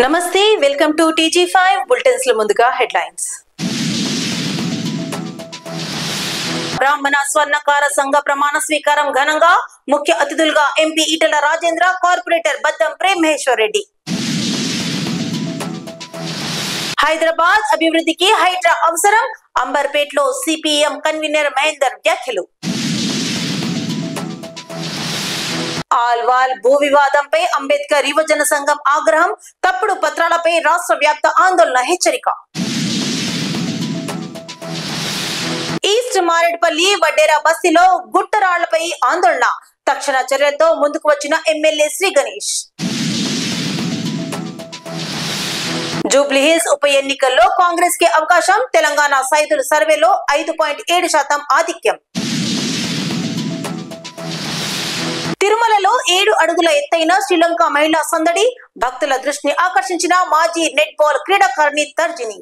నమస్తే welcome to TG5 bulletins లో ముందుగా హెడ్లైన్స్. బ్రాహ్మణ స్వర్ణకార సంఘ ప్రమాణ స్వీకారం ఘనంగా ముఖ్య అతిథులుగా ఎంపీ ఈటెల రాజేంద్ర, కార్పొరేటర్ బద్దం ప్రేమ్ మహేశ్వర్ రెడ్డి. హైదరాబాద్ అభివృద్ధికి హైడ్రా అవసరం, అంబర్పేటలో సిపిఎం కన్వీనర్ మహేందర్ వ్యాఖ్యలు. ఆల్వాల్ భూ వివాదంపై అంబేద్కర్ యువజన సంఘం ఆగ్రహం, తప్పుడు పత్రాలపై రాష్ట్ర వ్యాప్త ఆందోళన హెచ్చరిక. ఈస్ట్ మారేడుపల్లి వడ్డేరా బస్తీలో గుట్టరాళ్లపై ఆందోళన, తక్షణ చర్యలతో ముందుకు వచ్చిన ఎమ్మెల్యే శ్రీ గణేష్. జూబ్లీహిల్స్ ఉప ఎన్నికల్లో కాంగ్రెస్ కి అవకాశం, తెలంగాణ సైదుల సర్వేలో 5.7% ఆధిక్యం. తిరుమలలో 7 అడుగుల ఎత్తైన శ్రీలంక మహిళా సందడి, భక్తుల దృష్టిని ఆకర్షించిన మాజీ నెట్ బాల్ క్రీడాకారిణి తర్జిని.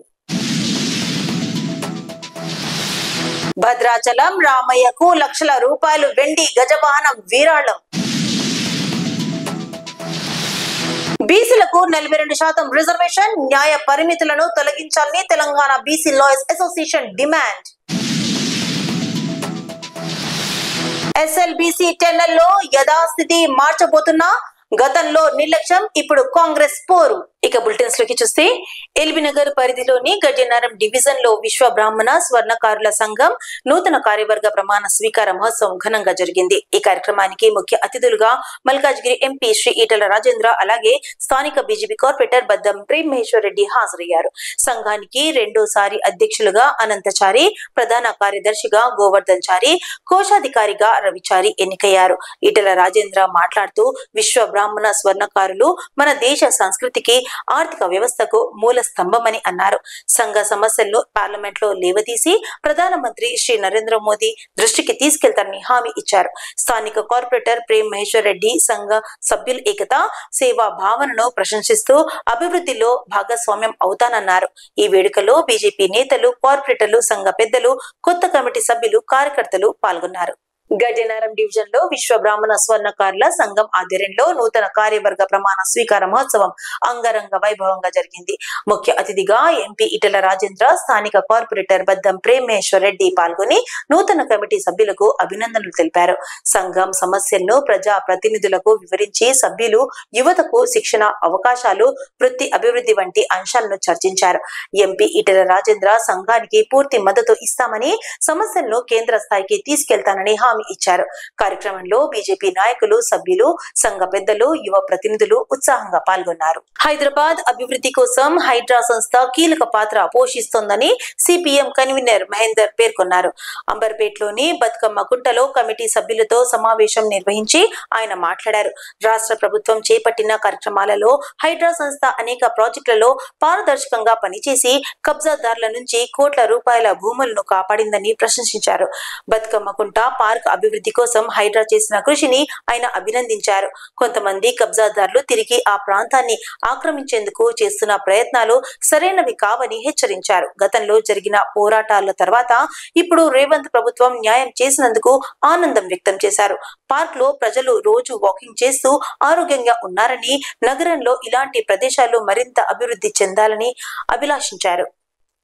భద్రాచలం రామయ్యకు లక్షల రూపాయలు వెండి గజవాహనం వీరాళం. బీసీలకు 42% రిజర్వేషన్, న్యాయ పరిమితులను తొలగించాలని Telangana BC lawyers association demand. SLBC టెన్నెల్లో యథాస్థితి మార్చబోతున్నా, గతంలో నిర్లక్ష్యం, ఇప్పుడు కాంగ్రెస్ పోరు. ఇక బులెటిన్స్ లోకి చూస్తే, ఎల్బీనగర్ పరిధిలోని గజనారం డివిజన్ లో విశ్వ బ్రాహ్మణ స్వర్ణకారుల సంఘం నూతన కార్యవర్గ ప్రమాణ స్వీకార మహోత్సవం ఘనంగా జరిగింది. ఈ కార్యక్రమానికి ముఖ్య అతిథులుగా మల్కాజ్గిరి ఎంపీ శ్రీ ఈటెల రాజేంద్ర, అలాగే స్థానిక బీజేపీ కార్పొరేటర్ బద్దం ప్రేమ్ మహేశ్వర్ రెడ్డి హాజరయ్యారు. సంఘానికి రెండోసారి అధ్యక్షులుగా అనంతచారి, ప్రధాన కార్యదర్శిగా గోవర్ధన్ చారి, కోశాధికారిగా రవిచారి ఎన్నికయ్యారు. ఈటెల రాజేంద్ర మాట్లాడుతూ, విశ్వ బ్రాహ్మణ స్వర్ణకారులు మన దేశ సంస్కృతికి, ఆర్థిక వ్యవస్థకు మూల స్తంభమని అన్నారు. సంఘ సమస్యలను పార్లమెంట్ లో లేవదీసి ప్రధానమంత్రి శ్రీ నరేంద్ర మోదీ దృష్టికి తీసుకెళ్తారని హామీ ఇచ్చారు. స్థానిక కార్పొరేటర్ ప్రేమ్ మహేశ్వర్ రెడ్డి సంఘ సభ్యుల ఏకత, సేవా భావనను ప్రశంసిస్తూ అభివృద్ధిలో భాగస్వామ్యం అవుతానన్నారు. ఈ వేడుకలో బీజేపీ నేతలు, కార్పొరేటర్లు, సంఘ పెద్దలు, కొత్త కమిటీ సభ్యులు, కార్యకర్తలు పాల్గొన్నారు. గజనారం డివిజన్ లో విశ్వ బ్రాహ్మణ స్వర్ణకారుల సంఘం ఆధ్వర్యంలో నూతన కార్యవర్గ ప్రమాణ స్వీకార మహోత్సవం అంగరంగ వైభవంగా జరిగింది. ముఖ్య అతిథిగా ఎంపీ ఈటెల రాజేంద్ర, స్థానిక కార్పొరేటర్ బద్దం ప్రేమ్ మహేశ్వర్ రెడ్డి పాల్గొని నూతన కమిటీ సభ్యులకు అభినందనలు తెలిపారు. సంఘం సమస్యలను ప్రజా ప్రతినిధులకు వివరించి సభ్యులు యువతకు శిక్షణ, అవకాశాలు, వృత్తి అభివృద్ధి వంటి అంశాలను చర్చించారు. ఎంపీ ఈటెల రాజేంద్ర సంఘానికి పూర్తి మద్దతు ఇస్తామని, సమస్యలను కేంద్ర స్థాయికి తీసుకెళ్తానని హామీ ఇచ్చారు. కార్యక్రమంలో బీజేపీ నాయకులు, సభ్యులు, సంఘ పెద్దలు, యువ ప్రతినిధులు ఉత్సాహంగా పాల్గొన్నారు. హైదరాబాద్ అభివృద్ధి కోసం హైడ్రా సంస్థ కీలక పాత్ర పోషిస్తోందని సిపిఎం కన్వీనర్ మహేందర్ పేర్కొన్నారు. అంబర్పేటలోని బతుకమ్మ కుంటలో కమిటీ సభ్యులతో సమావేశం నిర్వహించి ఆయన మాట్లాడారు. రాష్ట్ర ప్రభుత్వం చేపట్టిన కార్యక్రమాలలో హైడ్రా సంస్థ అనేక ప్రాజెక్టులలో పారదర్శకంగా పనిచేసి కబ్జాదారుల నుంచి కోట్ల రూపాయల భూములను కాపాడిందని ప్రశంసించారు. బతుకమ్మ కుంట పార్క్ అభివృద్ధి కోసం హైడ్రా చేసిన కృషిని ఆయన అభినందించారు. కొంతమంది కబ్జాదారులు తిరిగి ఆ ప్రాంతాన్ని ఆక్రమించేందుకు చేస్తున్న ప్రయత్నాలు సరైనవి కావని హెచ్చరించారు. గతంలో జరిగిన పోరాటాల తర్వాత ఇప్పుడు రేవంత్ ప్రభుత్వం న్యాయం చేసినందుకు ఆనందం వ్యక్తం చేశారు. పార్క్ లో ప్రజలు రోజు వాకింగ్ చేస్తూ ఆరోగ్యంగా ఉన్నారని, నగరంలో ఇలాంటి ప్రదేశాలు మరింత అభివృద్ధి చెందాలని అభిలాషించారు.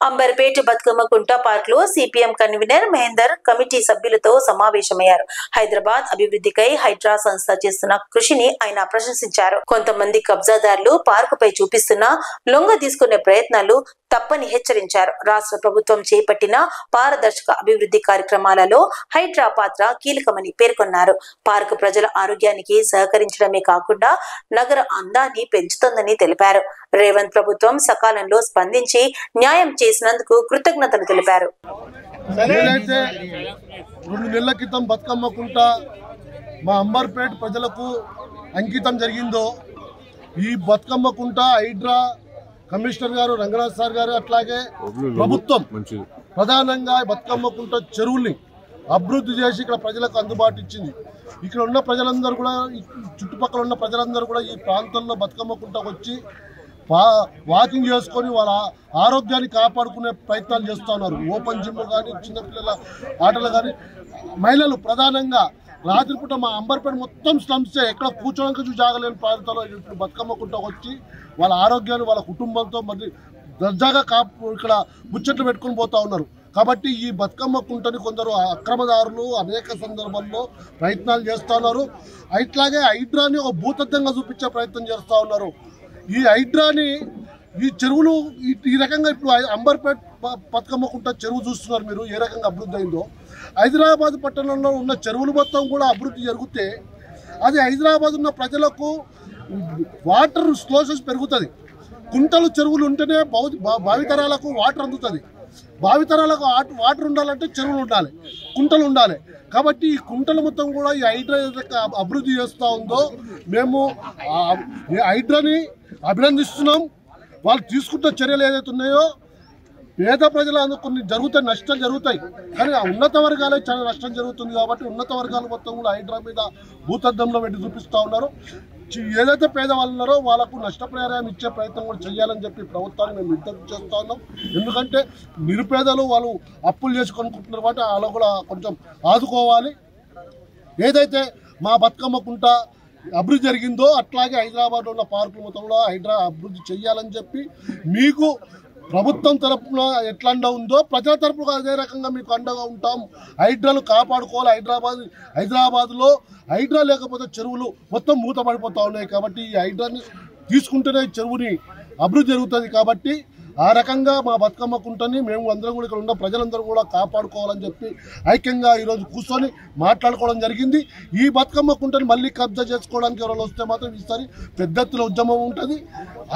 అంబర్పేట బతుకమ్మ కుంట పార్క్ లో సిపిఎం కన్వీనర్ మహేందర్ కమిటీ సభ్యులతో సమావేశమయ్యారు. హైదరాబాద్ అభివృద్ధికై హైడ్రా సంస్థ చేస్తున్న కృషిని ఆయన ప్రశంసించారు. కొంతమంది కబ్జాదారులు పార్కుపై చూపిస్తున్న లొంగ తీసుకునే ప్రయత్నాలు తప్పని హెచ్చరించారు. రాష్ట్ర ప్రభుత్వం చేపట్టిన పారదర్శక అభివృద్ధి కార్యక్రమాలలో హైడ్రా పాత్ర కీలకమని పేర్కొన్నారు. పార్కు ప్రజల ఆరోగ్యానికి సహకరించడమే కాకుండా నగర అందాన్ని పెంచుతోందని తెలిపారు. రేవంత్ ప్రభుత్వం సకాలంలో స్పందించి న్యాయం చేసినందుకు కృతజ్ఞతలు తెలిపారు. 2 నెలల క్రితం బతుకమ్మ కుంట మా అంబర్పేట ప్రజలకు అంకితం జరిగిందో, ఈ బతుకమ్మ కుంట హైడ్రా కమిషనర్ గారు, రంగనాథ్ సార్ గారు, అట్లాగే ప్రభుత్వం ప్రధానంగా బతుకమ్మ కుంట చెరువుల్ని అభివృద్ధి చేసి ఇక్కడ ప్రజలకు అందుబాటు ఇచ్చింది. ఇక్కడ ఉన్న ప్రజలందరూ కూడా, చుట్టుపక్కల ఉన్న ప్రజలందరూ కూడా ఈ ప్రాంతంలో బతుకమ్మ కుంటకు వచ్చి వాకింగ్ చేసుకొని వాళ్ళ ఆరోగ్యాన్ని కాపాడుకునే ప్రయత్నాలు చేస్తున్నారు. ఓపెన్ జిమ్ కానీ, చిన్నపిల్లల ఆటలు కానీ, మహిళలు ప్రధానంగా రాత్రిపూట మా అంబర్పేట మొత్తం స్లమ్సే, ఎక్కడ కూర్చోడానికి జాగలేని ప్రాంతాల్లో ఇప్పుడు బతుకమ్మ కుంటకు వచ్చి వాళ్ళ ఆరోగ్యాన్ని వాళ్ళ కుటుంబంతో మరి దర్జాగా ఇక్కడ ముచ్చట్లు పెట్టుకుని పోతా ఉన్నారు. కాబట్టి ఈ బతుకమ్మ కుంటని కొందరు అక్రమదారులు అనేక సందర్భాల్లో ప్రయత్నాలు చేస్తూ ఉన్నారు. అట్లాగే హైడ్రాని ఒక భూతత్వంగా చూపించే ప్రయత్నం చేస్తూ ఉన్నారు. ఈ హైడ్రాని ఈ చెరువులు ఈ రకంగా ఇప్పుడు అంబర్పేట బతుకమ్మ కుంట చెరువు చూస్తున్నారు మీరు ఏ రకంగా అభివృద్ధి అయిందో. హైదరాబాద్ పట్టణంలో ఉన్న చెరువులు మొత్తం కూడా అభివృద్ధి జరిగితే అది హైదరాబాద్ ఉన్న ప్రజలకు వాటర్ స్లోసెస్ పెరుగుతుంది. కుంటలు చెరువులు ఉంటేనే భావితరాలకు వాటర్ అందుతుంది. భావితరాలకు వాటర్ ఉండాలంటే చెరువులు ఉండాలి, కుంటలు ఉండాలి. కాబట్టి ఈ కుంటలు మొత్తం కూడా ఈ హైడ్రా అభివృద్ధి చేస్తూ ఉందో మేము ఈ హైడ్రాని అభినందిస్తున్నాం. వాళ్ళు తీసుకుంటున్న చర్యలు ఏదైతే ఉన్నాయో పేద ప్రజలు కొన్ని జరుగుతాయి, నష్టాలు జరుగుతాయి. కానీ ఆ ఉన్నత వర్గాలే చాలా నష్టం జరుగుతుంది. కాబట్టి ఉన్నత వర్గాలు మొత్తం కూడా హైడ్రా మీద భూతద్దంలో పెట్టి చూపిస్తూ ఉన్నారు. ఏదైతే పేదవాళ్ళు ఉన్నారో వాళ్ళకు నష్టపరిహారం ఇచ్చే ప్రయత్నం కూడా చేయాలని చెప్పి ప్రభుత్వాన్ని మేము విజ్ఞప్తి చేస్తూ ఉన్నాం. ఎందుకంటే నిరుపేదలు వాళ్ళు అప్పులు చేసి కొనుక్కుంటున్నారు కాబట్టి వాళ్ళు కూడా కొంచెం ఆదుకోవాలి. ఏదైతే మా బతుకమ్మ కుంట అభివృద్ధి జరిగిందో అట్లాగే హైదరాబాద్లో ఉన్న పార్కుల మొత్తంలో హైడ్రా అభివృద్ధి చేయాలని చెప్పి మీకు ప్రభుత్వం తరఫున ఎట్లా అండ ఉందో ప్రజల తరఫున అదే రకంగా మీకు అండగా ఉంటాం. హైడ్రాలు కాపాడుకోవాలి. హైదరాబాద్లో హైడ్రా లేకపోతే చెరువులు మొత్తం మూతపడిపోతూ ఉన్నాయి. కాబట్టి ఈ హైడ్రాని తీసుకుంటేనే చెరువుని అభివృద్ధి జరుగుతుంది. కాబట్టి ఆ రకంగా మా బతుకమ్మ కుంటని మేము అందరం కూడా ఇక్కడ ఉన్న ప్రజలందరూ కూడా కాపాడుకోవాలని చెప్పి ఐక్యంగా ఈరోజు కూర్చొని మాట్లాడుకోవడం జరిగింది. ఈ బతుకమ్మ కుంటని మళ్ళీ కబ్జా చేసుకోవడానికి ఎవరైనా వస్తే మాత్రం ఈసారి పెద్ద ఎత్తున ఉద్యమం ఉంటుంది.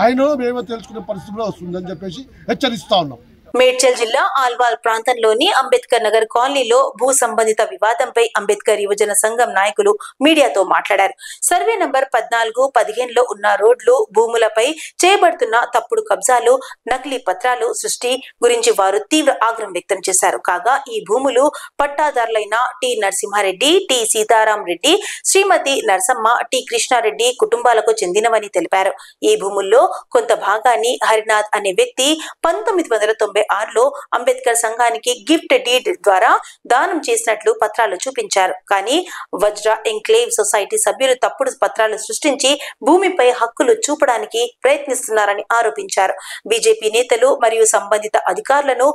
ఆయనలో మేమే తెలుసుకునే పరిస్థితిలో వస్తుందని చెప్పేసి హెచ్చరిస్తా ఉన్నాం. మేడ్చల్ జిల్లా ఆల్వాల్ ప్రాంతంలోని అంబేద్కర్ నగర్ కాలనీలో భూ సంబంధిత వివాదంపై అంబేద్కర్ యువజన సంఘం నాయకులు మీడియాతో మాట్లాడారు. సర్వే నంబర్ 14-15లో ఉన్న రోడ్లు, భూములపై చేయబడుతున్న తప్పుడు కబ్జాలు, నకిలీ పత్రాలు సృష్టి గురించి వారు తీవ్ర ఆగ్రహం వ్యక్తం చేశారు. కాగా ఈ భూములు పట్టాదారులైన టి నరసింహారెడ్డి, టి సీతారాం రెడ్డి, శ్రీమతి నరసమ్మ, టి కృష్ణారెడ్డి కుటుంబాలకు చెందినవని తెలిపారు. ఈ భూముల్లో కొంత భాగాన్ని హరినాథ్ అనే వ్యక్తి 1996లో అంబేద్కర్ సంఘానికి గిఫ్ట్ డీడ్ ద్వారా దానం చేసినట్లు పత్రాలు చూపించారు. కానీ వజ్ర ఎంక్లేవ్ సొసైటీ సభ్యులు తప్పుడు పత్రాలు సృష్టించి భూమిపై హక్కులు చూపడానికి ప్రయత్నిస్తున్నారని ఆరోపించారు. బీజేపీ నేతలు మరియు సంబంధిత అధికారులను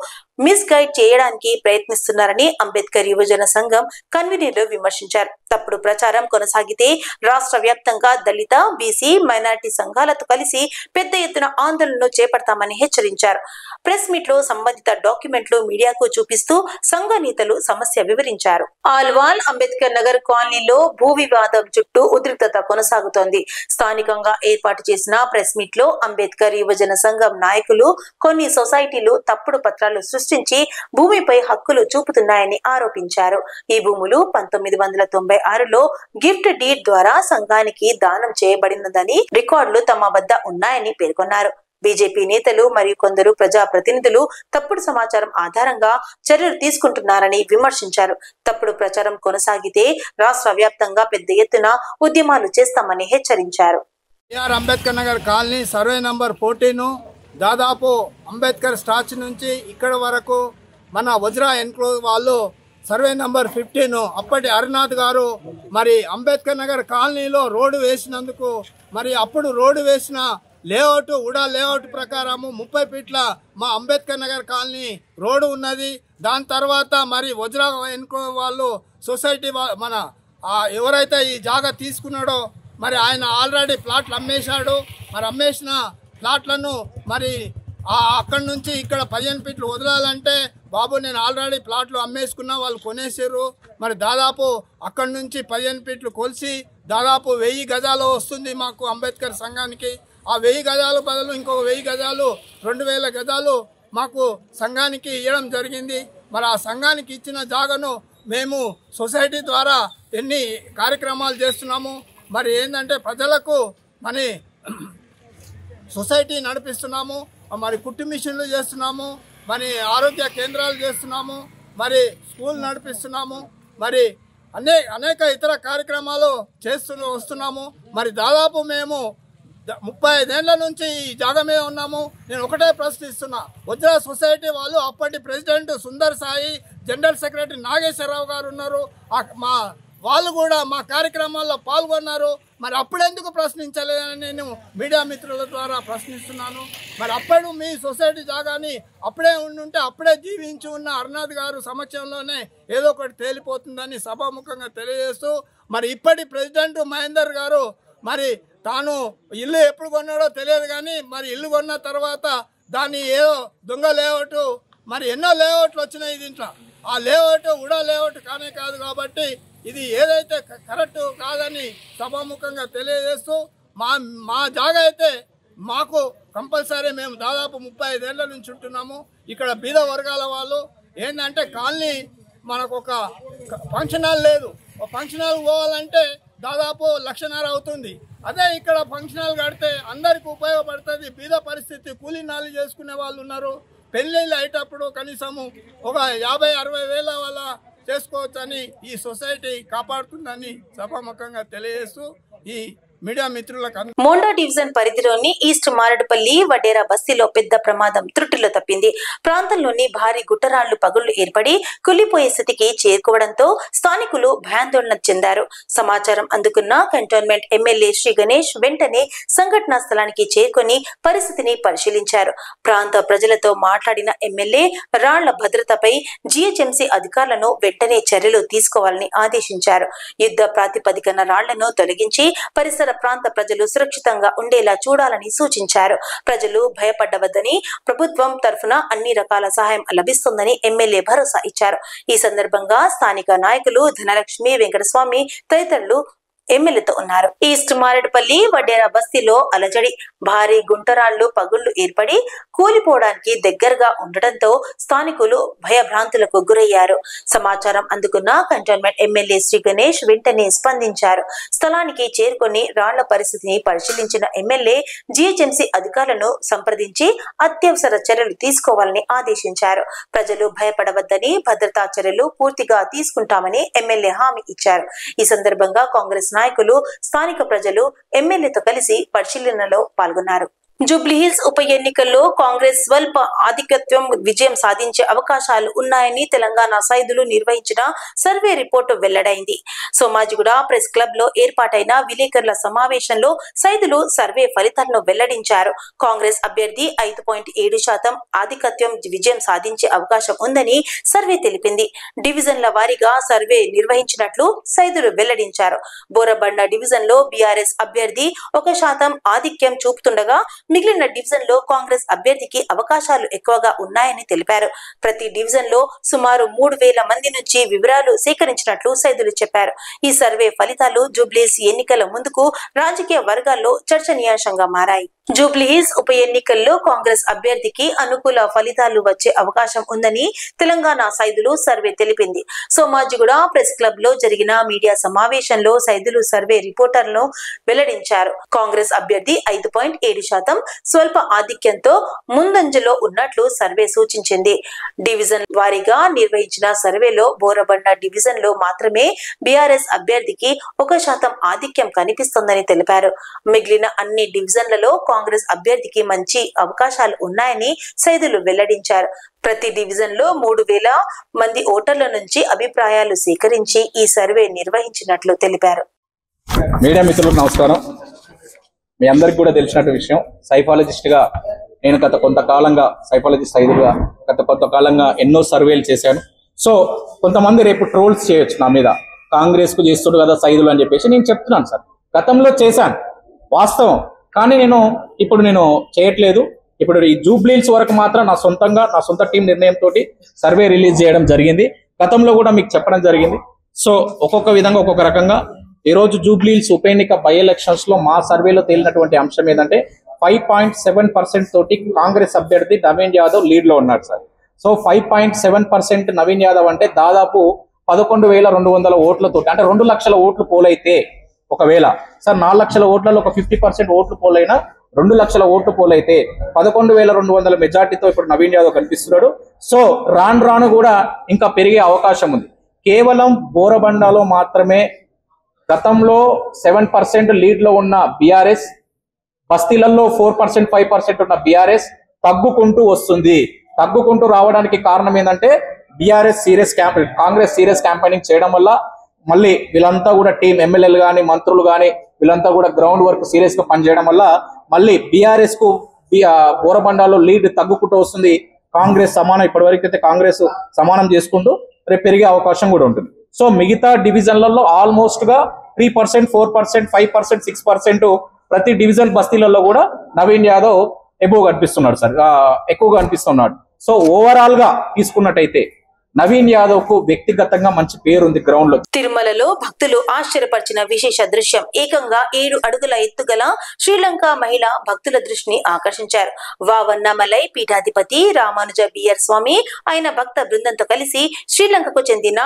మిస్గైడ్ చేయడానికి ప్రయత్నిస్తున్నారని అంబేద్కర్ యువజన సంఘం కన్వీనర్లు విమర్శించారు. తప్పుడు ప్రచారం కొనసాగితే రాష్ట్ర వ్యాప్తంగా దళిత, బీసీ, మైనారిటీ సంఘాలతో కలిసి పెద్ద ఎత్తున ఆందోళనలు చేపడతామని హెచ్చరించారు. ప్రెస్ మీట్ లో సంబంధిత డాక్యుమెంట్లు మీడియాకు చూపిస్తూ సంఘ నేతలు సమస్య వివరించారు. ఆల్వాల్ అంబేద్కర్ నగర్ కాలనీలో భూ వివాదం చుట్టూ ఉద్రిక్తత కొనసాగుతోంది. స్థానికంగా ఏర్పాటు చేసిన ప్రెస్ మీట్ లో అంబేద్కర్ యువజన సంఘం నాయకులు కొన్ని సొసైటీలు తప్పుడు పత్రాలు సృష్టించి భూమిపై హక్కులు చూపుతున్నాయని ఆరోపించారు. ఈ భూములు 1996లో గిఫ్ట్ డీడ్ ద్వారా సంఘానికి దానం చేయబడినదని రికార్డులు తమ వద్ద ఉన్నాయని పేర్కొన్నారు. బీజేపీ నేతలు మరియు కొందరు ప్రజా ప్రతినిధులు తప్పుడు సమాచారం ఆధారంగా చర్యలు తీసుకుంటున్నారని విమర్శించారు. తప్పుడు ప్రచారం కొనసాగితే రాష్ట్ర వ్యాప్తంగా పెద్ద ఎత్తున ఉద్యమాలు చేస్తామని హెచ్చరించారు. Ambedkar Nagar colony survey number 14 దాదాపు అంబేద్కర్ స్టాచ్యూ నుంచి ఇక్కడ వరకు మన వజ్రా ఎన్క్లోజ్ వాళ్ళు సర్వే నంబర్ 15 అప్పటి హరినాథ్ గారు మరి అంబేద్కర్ నగర్ కాలనీలో రోడ్డు వేసినందుకు మరి అప్పుడు రోడ్డు వేసిన లేఅవుట్ ఉడా లేఅవుట్ ప్రకారము 30 ఫీట్ల మా అంబేద్కర్ నగర్ కాలనీ రోడ్డు ఉన్నది. దాని తర్వాత మరి వజ్రా ఎన్కో వాళ్ళు సొసైటీ మన ఎవరైతే ఈ జాగా తీసుకున్నాడో మరి ఆయన ఆల్రెడీ ప్లాట్లు అమ్మేశాడు. మరి అమ్మేసిన ప్లాట్లను మరి అక్కడి నుంచి ఇక్కడ 15 ఫీట్లు వదలాలంటే బాబు నేను ఆల్రెడీ ప్లాట్లు అమ్మేసుకున్నా, వాళ్ళు కొనేసారు. మరి దాదాపు అక్కడి నుంచి 15 ఫీట్లు కొలిసి దాదాపు 1000 గజాలు వస్తుంది మాకు అంబేద్కర్ సంఘానికి. ఆ 1000 గజాలు బదులు ఇంకొక 1000 గజాలు 2000 గజాలు మాకు సంఘానికి ఇవ్వడం జరిగింది. మరి ఆ సంఘానికి ఇచ్చిన జాగాను మేము సొసైటీ ద్వారా ఎన్ని కార్యక్రమాలు చేస్తున్నాము. మరి ఏంటంటే ప్రజలకు మరి సొసైటీ నడిపిస్తున్నాము, మరి కుట్టు మిషన్లు చేస్తున్నాము, మరి ఆరోగ్య కేంద్రాలు చేస్తున్నాము, మరి స్కూల్ నడిపిస్తున్నాము, మరి అనేక ఇతర కార్యక్రమాలు చేస్తూ వస్తున్నాము. మరి దాదాపు మేము 35 ఏళ్ల నుంచి ఈ జాగా మీద ఉన్నాము. నేను ఒకటే ప్రశ్నిస్తున్నా, వజ్రా సొసైటీ వాళ్ళు అప్పటి president Sundar Sai, general secretary Nageswara Rao గారు ఉన్నారు. మా వాళ్ళు కూడా మా కార్యక్రమాల్లో పాల్గొన్నారు. మరి అప్పుడెందుకు ప్రశ్నించలేదని నేను మీడియా మిత్రుల ద్వారా ప్రశ్నిస్తున్నాను. మరి అప్పుడు మీ సొసైటీ జాగాని అప్పుడే ఉండుంటే అప్పుడే జీవించి ఉన్న అరుణాథ్ గారు సమక్షంలోనే ఏదో ఒకటి తేలిపోతుందని సభాముఖంగా తెలియజేస్తూ, మరి ఇప్పటి ప్రెసిడెంట్ మహేందర్ గారు మరి తాను ఇల్లు ఎప్పుడు కొన్నాడో తెలియదు కానీ మరి ఇల్లు కొన్న తర్వాత దాన్ని ఏదో దొంగ లేఅవుట్ మరి ఎన్నో లేఅవుట్లు వచ్చినాయి దీంట్లో. ఆ లేఅవుట్ ఉడా లేఅవుట్ కానే కాదు కాబట్టి ఇది ఏదైతే కరెక్ట్ కాదని సభాముఖంగా తెలియజేస్తూ మా జాగా అయితే మాకు కంపల్సరీ మేము దాదాపు 35 ఏళ్ల నుంచి ఉంటున్నాము. ఇక్కడ బీద వర్గాల వాళ్ళు ఏంటంటే కాలనీ మనకు ఒక ఫంక్షన్ హాల్ లేదు. ఫంక్షన్ హాల్ పోవాలంటే దాదాపు 1.5 లక్ష అవుతుంది. అదే ఇక్కడ ఫంక్షన్ హాల్ కడితే అందరికి ఉపయోగపడుతుంది. బీద పరిస్థితి కూలీ నాలి చేసుకునే వాళ్ళు ఉన్నారు. పెళ్ళిళ్ళు అయ్యేటప్పుడు కనీసము ఒక 50-60 వేల వల్ల చేసుకోవచ్చని ఈ సొసైటీ కాపాడుతుందని సభాముఖంగా తెలియజేస్తూ ఈ మీడియా మిత్రులకు మోండా డివిజన్ పరిధిలోని ఈస్ట్ మారడుపల్లి వడేరా బస్తీలో పెద్ద ప్రమాదం త్రుటిలో తప్పింది. ప్రాంతంలోని భారీ గుట్టరాళ్లు పగుళ్లు ఏర్పడి కుళ్లిపోయే స్థితికి చేరుకోవడంతో స్థానికులు భయాందోళన చెందారు. సమాచారం అందుకున్న కంటోన్మెంట్ ఎమ్మెల్యే శ్రీ గణేష్ వెంటనే సంఘటనా స్థలానికి చేరుకొని పరిస్థితిని పరిశీలించారు. ప్రాంత ప్రజలతో మాట్లాడిన ఎమ్మెల్యే రాళ్ల భద్రతపై జీహెచ్ఎంసీ అధికారులను వెంటనే చర్యలు తీసుకోవాలని ఆదేశించారు. యుద్ధ ప్రాతిపదికన రాళ్లను తొలగించి పరిసర ప్రాంత ప్రజలు సురక్షితంగా ఉండేలా చూడాలని సూచించారు. ప్రజలు భయపడవద్దని, ప్రభుత్వం తరఫున అన్ని రకాల సహాయం లభిస్తుందని ఎమ్మెల్యే భరోసా ఇచ్చారు. ఈ సందర్భంగా స్థానిక నాయకులు ధనలక్ష్మి, వెంకటస్వామి తదితరులు ఎమ్మెల్యేతో ఉన్నారు. ఈస్ట్ మారేడుపల్లి వడ్డేరా బస్తీలో అలజడి, భారీ గుంటరాళ్లు పగుళ్లు ఏర్పడి కూలిపోవడానికి దగ్గరగా ఉండటంతో స్థానికులు భయభ్రాంతులకు గురయ్యారు. సమాచారం అందుకున్న కంటోన్మెంట్ ఎమ్మెల్యే శ్రీ గణేష్ వెంటనే స్పందించారు. స్థలానికి చేరుకొని రాళ్ల పరిస్థితిని పరిశీలించిన ఎమ్మెల్యే జీహెచ్ఎంసీ అధికారులను సంప్రదించి అత్యవసర చర్యలు తీసుకోవాలని ఆదేశించారు. ప్రజలు భయపడవద్దని, భద్రతా చర్యలు పూర్తిగా తీసుకుంటామని ఎమ్మెల్యే హామీ ఇచ్చారు. ఈ సందర్భంగా కాంగ్రెస్ నాయకులు, స్థానిక ప్రజలు ఎమ్మెల్యేతో కలిసి పరిశీలనలో పాల్గొన్నారు. జూబ్లీహిల్స్ ఉప ఎన్నికల్లో కాంగ్రెస్ స్వల్ప ఆధిక్యత్వం విజయం సాధించే అవకాశాలు ఉన్నాయని తెలంగాణ సైదులు నిర్వహించిన సర్వే రిపోర్టు వెల్లడైంది. సోమాజిగూడ ప్రెస్ క్లబ్ లో ఏర్పాటైన విలేకరుల సమావేశంలో సైదులు సర్వే ఫలితాలను వెల్లడించారు. కాంగ్రెస్ అభ్యర్థి 5.7% ఆధిక్యత్వం విజయం సాధించే అవకాశం ఉందని సర్వే తెలిపింది. డివిజన్ల వారీగా సర్వే నిర్వహించినట్లు సైదులు వెల్లడించారు. బోరబండ డివిజన్ లో బీఆర్ఎస్ అభ్యర్థి 1% ఆధిక్యం చూపుతుండగా మిగిలిన డివిజన్ లో కాంగ్రెస్ అభ్యర్థికి అవకాశాలు ఎక్కువగా ఉన్నాయని తెలిపారు. ప్రతి డివిజన్ లో సుమారు 3,000 మంది నుంచి వివరాలు సేకరించినట్లు సైదులు చెప్పారు. ఈ సర్వే ఫలితాలు జూబ్లీహిల్స్ ఎన్నికల ముందుకు రాజకీయ వర్గాల్లో చర్చనీయాంశంగా మారాయి. జూబ్లీహిల్స్ ఉప ఎన్నికల్లో కాంగ్రెస్ అభ్యర్థికి అనుకూల ఫలితాలు వచ్చే అవకాశం ఉందని తెలంగాణ సైదులు సర్వే తెలిపింది. సోమాజిగూడ ప్రెస్ క్లబ్ లో జరిగిన మీడియా సమావేశంలో సైదులు సర్వే రిపోర్టర్లను వెల్లడించారు. కాంగ్రెస్ అభ్యర్థి 5.7% స్వల్ప ఆధిక్యంతో ముందంజలో ఉన్నట్లు సర్వే సూచించింది. డివిజన్ వారీగా నిర్వహించిన సర్వేలో బోరబండ డివిజన్ లో మాత్రమే బీఆర్ఎస్ అభ్యర్థికి 1% ఆధిక్యం కనిపిస్తోందని తెలిపారు. మిగిలిన అన్ని డివిజన్లలో కాంగ్రెస్ అభ్యర్థికి మంచి అవకాశాలు ఉన్నాయని సైదులు వెల్లడించారు. ప్రతి డివిజన్ లో 3,000 మంది ఓటర్ల నుంచి అభిప్రాయాలు సేకరించి ఈ సర్వే నిర్వహించినట్లు తెలిపారు. మీడియా మిత్రులకు నమస్కారం. మీ అందరికి కూడా తెలిసినట్టు విషయం, సైకాలజిస్ట్ గా నేను గత కొంతకాలంగా సైదులుగా గత కొంతకాలంగా ఎన్నో సర్వేలు చేశాను. సో కొంతమంది రేపు ట్రోల్స్ చేయొచ్చు నా మీద, కాంగ్రెస్ కు చేస్తుడు కదా సైదులు అని చెప్పేసి. నేను చెప్తున్నాను సార్, గతంలో చేశాను వాస్తవం, కానీ ఇప్పుడు నేను చేయట్లేదు. ఇప్పుడు ఈ జూబ్లీహిల్స్ వరకు మాత్రం నా సొంత టీం నిర్ణయంతో సర్వే రిలీజ్ చేయడం జరిగింది. గతంలో కూడా మీకు చెప్పడం జరిగింది. సో ఒక్కొక్క విధంగా ఒక్కొక్క రకంగా ఈ రోజు జూబ్లీహిల్స్ ఉప ఎన్నిక బై ఎలక్షన్స్ లో మా సర్వేలో తేలినటువంటి అంశం ఏంటంటే 5.7% తోటి కాంగ్రెస్ అభ్యర్థి నవీన్ యాదవ్ లీడ్ లో ఉన్నాడు సార్. సో 5.7% నవీన్ యాదవ్ అంటే దాదాపు 11,200 ఓట్లతోటి, అంటే 2 లక్షల ఓట్లు పోలైతే, ఒకవేళ సార్ 4 లక్షల ఓట్లలో ఒక 50% ఓట్లు పోలైనా 2 లక్షల ఓట్లు పోలైతే 11,200 మెజార్టీతో ఇప్పుడు నవీన్ యాదవ్ కనిపిస్తున్నాడు. సో రాను కూడా ఇంకా పెరిగే అవకాశం ఉంది. కేవలం బోరబండలో మాత్రమే గతంలో 7% లీడ్ లో ఉన్న బీఆర్ఎస్, బస్తీలలో 4% 5% ఉన్న బీఆర్ఎస్ తగ్గుకుంటూ వస్తుంది. తగ్గుకుంటూ రావడానికి కారణం ఏంటంటే కాంగ్రెస్ సీరియస్ క్యాంపెయినింగ్ చేయడం వల్ల మళ్ళీ వీళ్ళంతా కూడా టీం ఎమ్మెల్యేలు కానీ మంత్రులు కానీ వీళ్ళంతా కూడా గ్రౌండ్ వర్క్ సీరియస్ గా పనిచేయడం వల్ల మళ్ళీ బీఆర్ఎస్ కు బోరబండాలో లీడ్ తగ్గుకుంటూ వస్తుంది. కాంగ్రెస్ సమానం ఇప్పటివరకు అయితే కాంగ్రెస్ సమానం చేసుకుంటూ రేపు పెరిగే అవకాశం కూడా ఉంటుంది. సో మిగతా డివిజన్లలో ఆల్మోస్ట్ గా 3%, 4%, 5%, 6% ప్రతి డివిజన్ బస్తీలలో కూడా నవీన్ యాదవ్ ఎక్కువగా కనిపిస్తున్నాడు. సో ఓవరాల్ గా తీసుకున్నట్టయితే నవీన్ యాదవ్ కు వ్యక్తిగతంగా మంచి పేరుంది గ్రౌండ్ లో. తిరుమలలో భక్తులు ఆశ్చర్యపరిచిన విశేష దృశ్యం ఏకంగా 7 అడుగుల ఎత్తుగల శ్రీలంక మహిళ భక్తుల దృష్టిని ఆకర్షించారు. వావన్నమలై పీఠాధిపతి రామానుజ బిఆర్ స్వామి ఆయన భక్త బృందంతో కలిసి శ్రీలంకకు చెందిన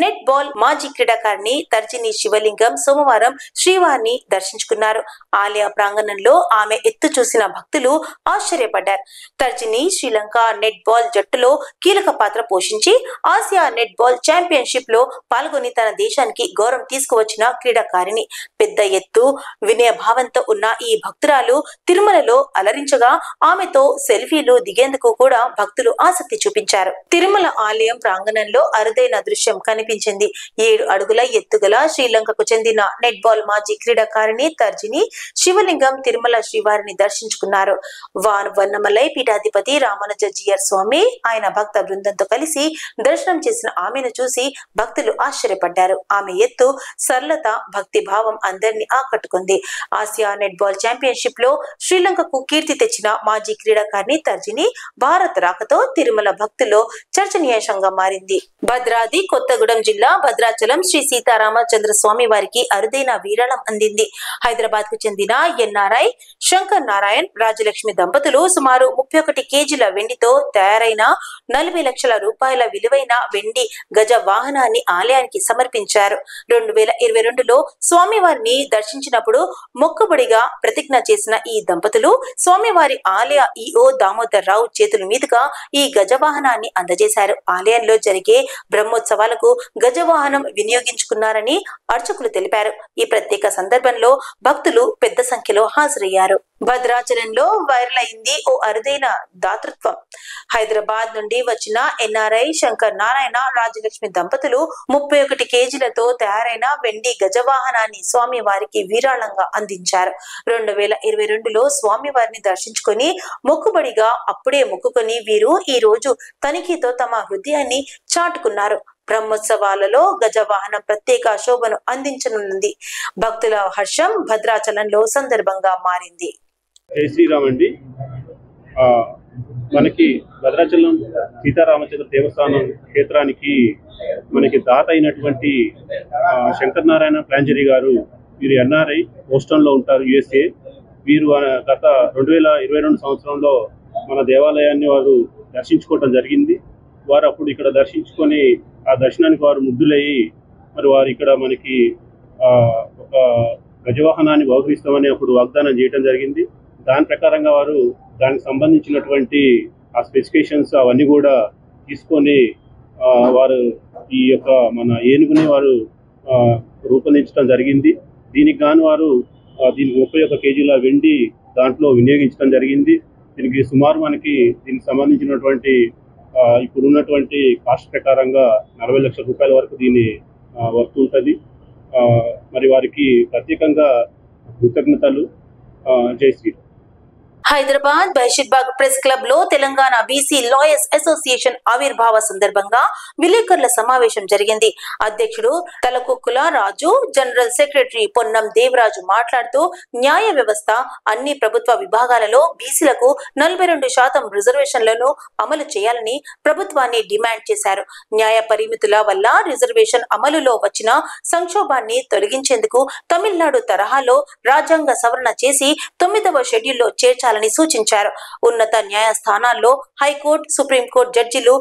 నెట్ బాల్ మాజీ క్రీడాకారిణి తర్జిని శివలింగం సోమవారం శ్రీవారిని దర్శించుకున్నారు. ఆలయ ప్రాంగణంలో ఆమె ఎత్తు చూసిన భక్తులు ఆశ్చర్యపడ్డారు. తర్జిని శ్రీలంక నెట్ బాల్ జట్టులో కీలక పాత్ర పోషించి ఆసియా నెట్ బాల్ ఛాంపియన్షిప్ లో పాల్గొని తన దేశానికి గౌరవం తీసుకువచ్చిన క్రీడాకారిణి. పెద్ద ఎత్తు వినయ భావంతో ఉన్న ఈ భక్తురాలు తిరుమలలో అలరించగా ఆమెతో సెల్ఫీలు దిగేందుకు కూడా భక్తులు ఆసక్తి చూపించారు. తిరుమల ఆలయం ప్రాంగణంలో అరుదైన దృశ్యం కనిపించింది. 7 అడుగుల ఎత్తుగల శ్రీలంకకు చెందిన నెట్ బాల్ మాజీ క్రీడాకారిణి తర్జిని శివలింగం తిరుమల శ్రీవారిని దర్శించుకున్నారు. వన్నమలై పీఠాధిపతి రామానుజ జిఆర్ స్వామి ఆయన భక్త బృందంతో కలిసి దర్శనం చేసిన ఆమెను చూసి భక్తులు ఆశ్చర్యపడ్డారు. ఆమె ఎత్తు, సరళత, భక్తి భావం అందరినీ ఆకట్టుకుంది. ఆసియా నెట్ బాల్ ఛాంపియన్షిప్ లో శ్రీలంకకు కీర్తి తెచ్చిన మాజీ క్రీడాకారిణి తర్జిని భారత్ రాకతో తిరుమల భక్తుల్లో చర్చనీయాంశంగా మారింది. భద్రాద్రి కొత్తగూడెం జిల్లా భద్రాచలం శ్రీ సీతారామచంద్ర స్వామి వారికి అరుదైన విరాళం అందింది. హైదరాబాద్ కు చెందిన ఎన్ఆర్ఐ శంకర్ నారాయణ్ రాజలక్ష్మి దంపతులు సుమారు 31 కేజీల వెండితో తయారైన 40 లక్షల రూపాయల విలువైన వెండి గజ వాహనాన్ని ఆలయానికి సమర్పించారు. 2022లో స్వామివారిని దర్శించినప్పుడు మొక్కుబడిగా ప్రతిజ్ఞ చేసిన ఈ దంపతులు స్వామివారి ఆలయ ఈఓ దామోదర్ రావు చేతుల మీదుగా ఈ గజవాహనాన్ని అందజేశారు. ఆలయంలో జరిగే బ్రహ్మోత్సవాలకు గజవాహనం వినియోగించుకున్నారని అర్చకులు తెలిపారు. ఈ ప్రత్యేక సందర్భంలో భక్తులు పెద్ద సంఖ్యలో హాజరయ్యారు. భద్రాచలంలో వైరల్ అయింది ఓ అరుదైన దాతృత్వం. హైదరాబాద్ నుండి వచ్చిన ఎన్ఆర్ఐ శంకర్ నారాయణ రాజలక్ష్మి దంపతులు 31 కేజీలతో తయారైన వెండి గజవాహనాన్ని స్వామి వారికి విరాళంగా అందించారు. 2022లో స్వామి వారిని దర్శించుకుని మొక్కుబడిగా అప్పుడే మొక్కుకొని వీరు ఈ రోజు తనిఖీతో తమ హృదయాన్ని చాటుకున్నారు. బ్రహ్మోత్సవాలలో గజవాహనం ప్రత్యేక శోభను అందించనున్నది. భక్తుల హర్షం భద్రాచలంలో సందర్భంగా మారింది. జై శ్రీరామ్ అండి. మనకి భద్రాచలం సీతారామచంద్ర దేవస్థానం క్షేత్రానికి మనకి దాత అయినటువంటి శంకర్ నారాయణ ప్లాంజరీ గారు, వీరు ఎన్ఆర్ఐ బోస్టన్ లో ఉంటారు, USA. వీరు గత 2022 సంవత్సరంలో మన దేవాలయాన్ని వారు దర్శించుకోవడం జరిగింది. వారు అప్పుడు ఇక్కడ దర్శించుకొని ఆ దర్శనానికి వారు ముగ్ధులయ్యి మరి వారు ఇక్కడ మనకి ఒక గజవాహనాన్ని బహుకరిస్తామని అప్పుడు వాగ్దానం చేయడం జరిగింది. దాని ప్రకారంగా వారు దానికి సంబంధించినటువంటి ఆ స్పెసిఫికేషన్స్ అవన్నీ కూడా తీసుకొని వారు ఈ యొక్క మన ఏనుగుని వారు రూపొందించడం జరిగింది. దీనికి గాను వారు దీనికి 31 కేజీల వెండి దాంట్లో వినియోగించడం జరిగింది. దీనికి సుమారు మనకి దీనికి సంబంధించినటువంటి ఇప్పుడున్నటువంటి కాస్ట్ ప్రకారంగా 40 లక్షల రూపాయల వరకు దీని వర్త్ ఉంటుంది. మరి వారికి ప్రత్యేకంగా కృతజ్ఞతలు. జై శ్రీరామ్. హైదరాబాద్ బైషిత్బాగ్ ప్రెస్ క్లబ్ లో తెలంగాణ బీసీ లాయర్స్ అసోసియేషన్ ఆవిర్భావ సందర్భంగా విలేకరుల సమావేశం జరిగింది. అధ్యక్షుడు తలకుక్కుల రాజు, జనరల్ సెక్రటరీ పొన్నం దేవరాజు మాట్లాడుతూ న్యాయ వ్యవస్థ అన్ని ప్రభుత్వ విభాగాలలో బీసీలకు 42% రిజర్వేషన్లను అమలు చేయాలని ప్రభుత్వాన్ని డిమాండ్ చేశారు. న్యాయ పరిమితుల వల్ల రిజర్వేషన్ అమలులో వచ్చిన సంక్షోభాన్ని తొలగించేందుకు తమిళనాడు తరహాలో రాజ్యాంగ సవరణ చేసి 9వ షెడ్యూల్లో చేర్చాలని సూచించారు. ఉన్నత న్యాయస్థానాల్లో హైకోర్టు, సుప్రీంకోర్టు జడ్జిలు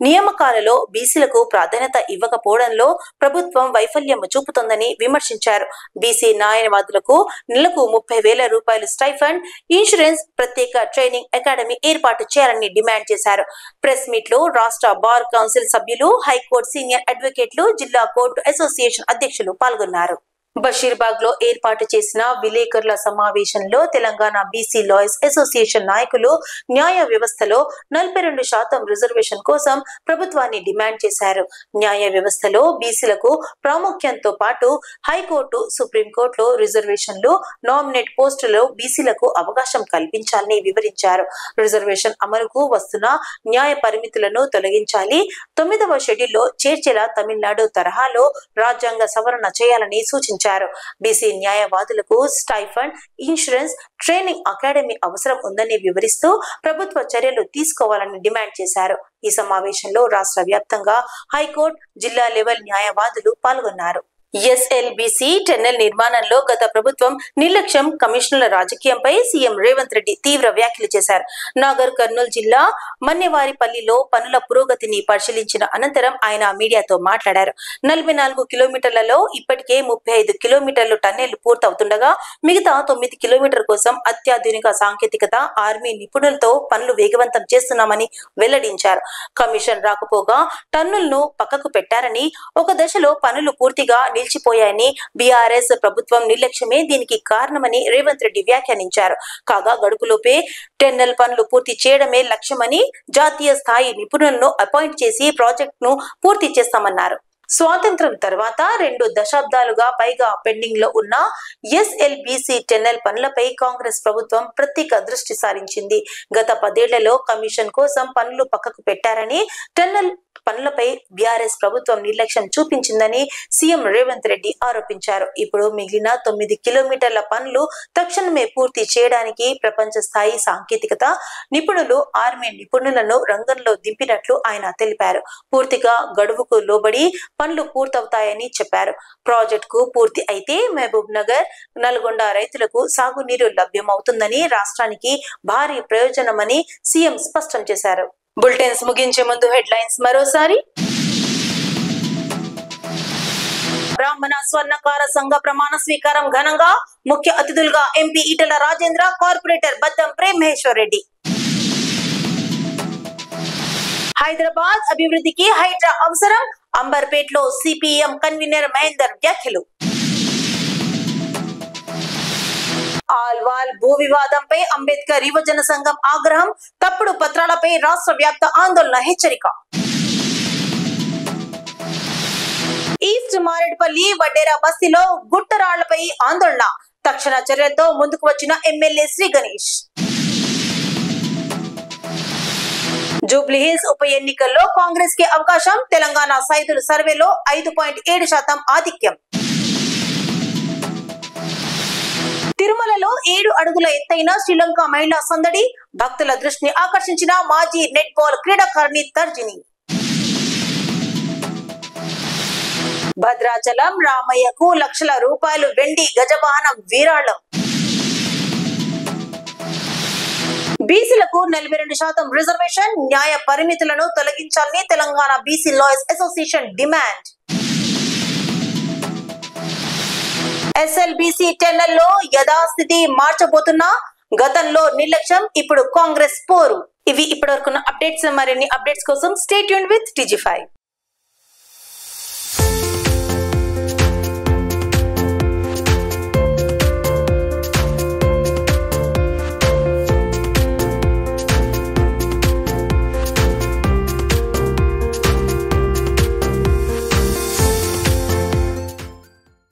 నియామకాలలో బీసీలకు ప్రాధాన్యత ఇవ్వకపోవడంలో ప్రభుత్వం వైఫల్యం చూపుతోందని విమర్శించారు. బీసీ న్యాయవాదులకు నెలకు 30,000 రూపాయలు స్టైఫండ్, ఇన్సూరెన్స్, ప్రత్యేక ట్రైనింగ్ అకాడమీ ఏర్పాటు చేయాలని డిమాండ్ చేశారు. ప్రెస్ మీట్ లో రాష్ట్ర బార్ కౌన్సిల్ సభ్యులు, హైకోర్టు సీనియర్ అడ్వకేట్లు, జిల్లా కోర్టు అసోసియేషన్ అధ్యక్షులు పాల్గొన్నారు. బషీర్బాగ్ లో ఏర్పాటు చేసిన విలేకరుల సమావేశంలో తెలంగాణ బీసీ లాయర్స్ అసోసియేషన్ నాయకులు న్యాయ వ్యవస్థలో 42% రిజర్వేషన్ కోసం ప్రభుత్వాన్ని డిమాండ్ చేశారు. న్యాయ వ్యవస్థలో బీసీలకు ప్రాముఖ్యంతో పాటు హైకోర్టు, సుప్రీంకోర్టులో రిజర్వేషన్లు, నామినేట్ పోస్టులలో బీసీలకు అవకాశం కల్పించాలని వివరించారు. రిజర్వేషన్ అమలుకు వస్తున్న న్యాయ పరిమితులను తొలగించాలి, 9వ షెడ్యూల్లో చేర్చేలా తమిళనాడు తరహాలో రాజ్యాంగ సవరణ చేయాలని సూచించారు. బీసీ న్యాయవాదులకు స్టైఫండ్, ఇన్సూరెన్స్, ట్రైనింగ్ అకాడమీ అవసరం ఉందని వివరిస్తూ ప్రభుత్వ చర్యలు తీసుకోవాలని డిమాండ్ చేశారు. ఈ సమావేశంలో రాష్ట్ర వ్యాప్తంగా హైకోర్టు, జిల్లా లెవెల్ న్యాయవాదులు పాల్గొన్నారు. ఎస్ఎల్బీసీ టెన్నెల్ నిర్మాణంలో గత ప్రభుత్వం నిర్లక్ష్యం, కమిషనర్ల రాజకీయంపై సీఎం రేవంత్ రెడ్డి తీవ్ర వ్యాఖ్యలు చేశారు. నాగర్ కర్నూలు జిల్లా మన్నెవారిపల్లిలో పనుల పురోగతిని పరిశీలించిన అనంతరం ఆయన మీడియాతో మాట్లాడారు. 44 కిలోమీటర్లలో ఇప్పటికే 35 కిలోమీటర్లు టన్నెల్ పూర్తవుతుండగా మిగతా 9 కిలోమీటర్ కోసం అత్యాధునిక సాంకేతికత, ఆర్మీ నిపుణులతో పనులు వేగవంతం చేస్తున్నామని వెల్లడించారు. కమిషన్ రాకపోగా టన్నులను పక్కకు పెట్టారని, ఒక దశలో పనులు పూర్తిగా నిలిచిపోయాయని, బీఆర్ఎస్ ప్రభుత్వం నిర్లక్ష్యమే దీనికి కారణమని రేవంత్ రెడ్డి వ్యాఖ్యానించారు. కాగా గడుపులోపే టెన్నెల్ పనులు పూర్తి చేయడమే లక్ష్యమని, జాతీయ స్థాయి నిపుణులను అపాయింట్ చేసి ప్రాజెక్టును పూర్తి చేస్తామన్నారు. స్వాతంత్రం తర్వాత 2 దశాబ్దాలుగా పైగా పెండింగ్ లో ఉన్న ఎస్ఎల్బీసీ టెన్నెల్ పనులపై కాంగ్రెస్ ప్రభుత్వం ప్రత్యేక దృష్టి సారించింది. గత 10 ఏళ్లలో కమిషన్ కోసం పనులు పక్కకు పెట్టారని, టెన్నెల్ పనులపై బీఆర్ఎస్ ప్రభుత్వం నిర్లక్ష్యం చూపించిందని సీఎం రేవంత్ రెడ్డి ఆరోపించారు. ఇప్పుడు మిగిలిన 9 కిలోమీటర్ల పనులు తక్షణమే పూర్తి చేయడానికి ప్రపంచ స్థాయి సాంకేతికత నిపుణులు, ఆర్మీ నిపుణులను రంగంలో దింపినట్లు ఆయన తెలిపారు. పూర్తిగా గడువుకు లోబడి పనులు పూర్తవుతాయని చెప్పారు. ప్రాజెక్టుకు పూర్తి అయితే మహబూబ్ నగర్, నల్గొండ రైతులకు సాగునీరు లభ్యమవుతుందని, రాష్ట్రానికి భారీ ప్రయోజనమని సీఎం స్పష్టం చేశారు. బులెటిన్స్ ముగించే ముందు హెడ్లైన్స్ మరోసారి. బ్రాహ్మణ స్వర్ణకార సంఘ ప్రమాణ స్వీకారం ఘనంగా, ముఖ్య అతిథులుగా ఎంపీ ఈటెల రాజేంద్ర, కార్పొరేటర్ బద్దం ప్రేమ్ మహేశ్వర్ రెడ్డి. హైదరాబాద్ అభివృద్ధికి హైడ్రా అవసరం, అంబర్పేటలో సిపిఎం కన్వీనర్ మహేందర్ వ్యాఖ్యలు. ఆల్వాల్ భూ వివాదంపై అంబేద్కర్ యువజన సంఘం ఆగ్రహం, తప్పుడు పత్రాలపై రాష్ట్ర వ్యాప్త ఆందోళన హెచ్చరిక. ఈస్ట్ మారేడుపల్లి వడ్డేరా బస్తీలో గుట్టరాళ్లపై ఆందోళన, తక్షణ చర్యలతో ముందుకు వచ్చిన ఎమ్మెల్యే శ్రీ గణేష్. జూబ్లీహిల్స్ ఉప ఎన్నికల్లో కాంగ్రెస్ కి అవకాశం, తెలంగాణ సైదుల సర్వేలో 5.7% ఆధిక్యం. తిరుమలలో 7 అడుగుల ఎత్తైన శ్రీలంక మహిళా సందడి, భక్తుల దృష్టిని ఆకర్షించిన మాజీ నెట్ బాల్ క్రీడాకారిణి తర్జిని. భద్రాచలం రామయ్యకు లక్షల రూపాయలు వెండి గజవాహనం వీరాళం. బీసీలకు 42% రిజర్వేషన్, న్యాయ పరిమితులను తొలగించాలని Telangana BC lawyers association demand. SLBC టెన్నెల్లో యథాస్థితి మార్చబోతున్నా, గతంలో నిర్లక్ష్యం, ఇప్పుడు కాంగ్రెస్ పోరు. ఇవి ఇప్పటివరకు అప్డేట్స్. మరిన్ని అప్డేట్స్ కోసం స్టే ట్యూన్డ్ విత్ TG5.